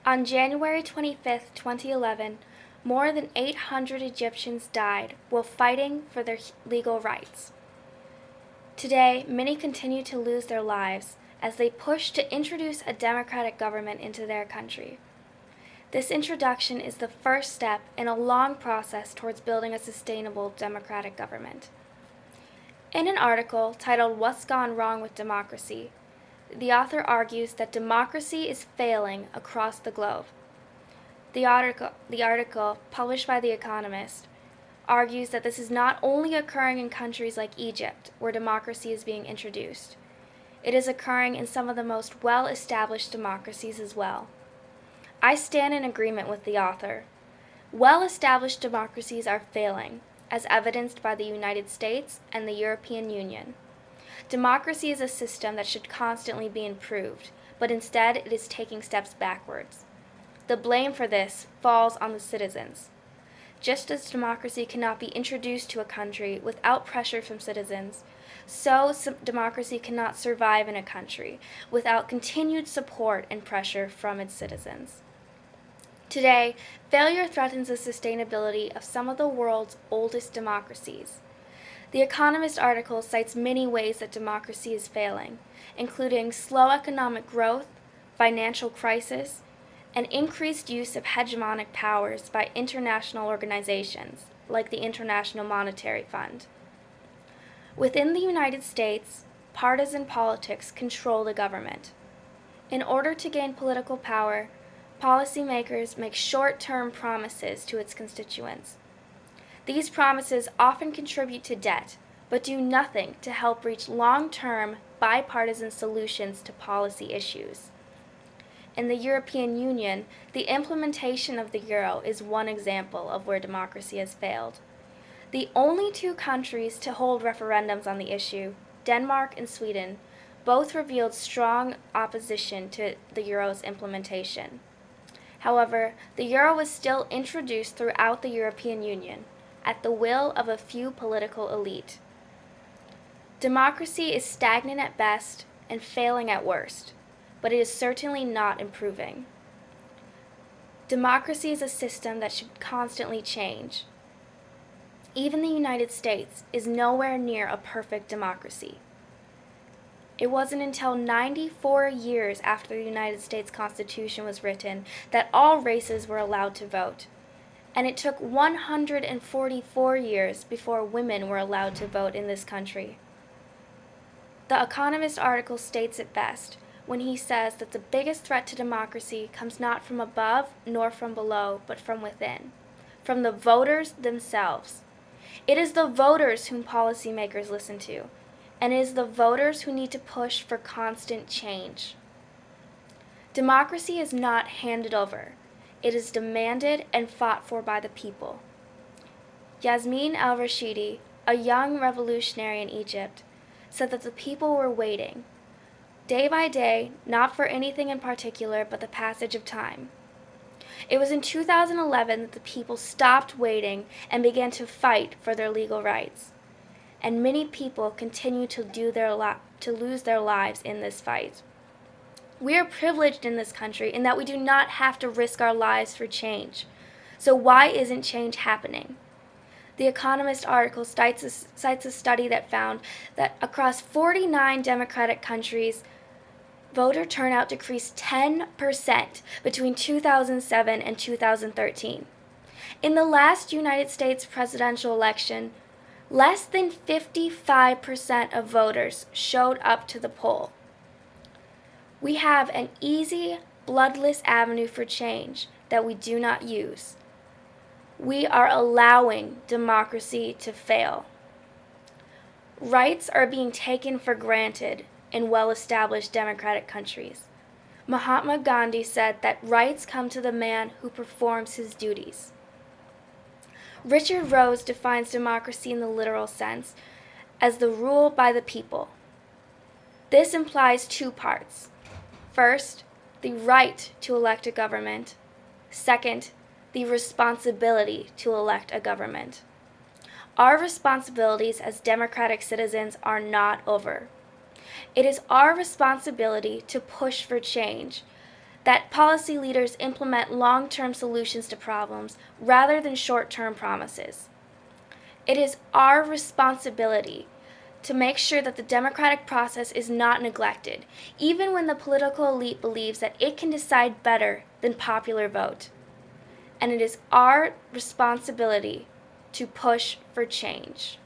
On January 25, 2011, more than 800 Egyptians died while fighting for their legal rights. Today, many continue to lose their lives as they push to introduce a democratic government into their country. This introduction is the first step in a long process towards building a sustainable democratic government. In an article titled "What's Gone Wrong with Democracy?", the author argues that democracy is failing across the globe. The article, published by The Economist, argues that this is not only occurring in countries like Egypt, where democracy is being introduced. It is occurring in some of the most well-established democracies as well. I stand in agreement with the author. Well-established democracies are failing, as evidenced by the United States and the European Union. Democracy is a system that should constantly be improved, but instead it is taking steps backwards. The blame for this falls on the citizens. Just as democracy cannot be introduced to a country without pressure from citizens, so democracy cannot survive in a country without continued support and pressure from its citizens. Today, failure threatens the sustainability of some of the world's oldest democracies. The Economist article cites many ways that democracy is failing, including slow economic growth, financial crisis, and increased use of hegemonic powers by international organizations, like the International Monetary Fund. Within the United States, partisan politics control the government. In order to gain political power, policymakers make short-term promises to its constituents. These promises often contribute to debt, but do nothing to help reach long-term, bipartisan solutions to policy issues. In the European Union, the implementation of the euro is one example of where democracy has failed. The only two countries to hold referendums on the issue, Denmark and Sweden, both revealed strong opposition to the euro's implementation. However, the euro was still introduced throughout the European Union, at the will of a few political elite. Democracy is stagnant at best and failing at worst, but it is certainly not improving. Democracy is a system that should constantly change. Even the United States is nowhere near a perfect democracy. It wasn't until 94 years after the United States Constitution was written that all races were allowed to vote. And it took 144 years before women were allowed to vote in this country. The Economist article states it best when he says that the biggest threat to democracy comes not from above nor from below, but from within, from the voters themselves. It is the voters whom policymakers listen to, and it is the voters who need to push for constant change. Democracy is not handed over. It is demanded and fought for by the people. Yasmin al-Rashidi, a young revolutionary in Egypt, said that the people were waiting, day by day, not for anything in particular but the passage of time. It was in 2011 that the people stopped waiting and began to fight for their legal rights. And many people continue to lose their lives in this fight. We are privileged in this country in that we do not have to risk our lives for change. So why isn't change happening? The Economist article cites a study that found that across 49 democratic countries, voter turnout decreased 10% between 2007 and 2013. In the last United States presidential election, less than 55% of voters showed up to the poll. We have an easy, bloodless avenue for change that we do not use. We are allowing democracy to fail. Rights are being taken for granted in well-established democratic countries. Mahatma Gandhi said that rights come to the man who performs his duties. Richard Rose defines democracy in the literal sense as the rule by the people. This implies two parts. First, the right to elect a government. Second, the responsibility to elect a government. Our responsibilities as democratic citizens are not over. It is our responsibility to push for change, that policy leaders implement long-term solutions to problems rather than short-term promises. It is our responsibility to make sure that the democratic process is not neglected, even when the political elite believes that it can decide better than popular vote. And it is our responsibility to push for change.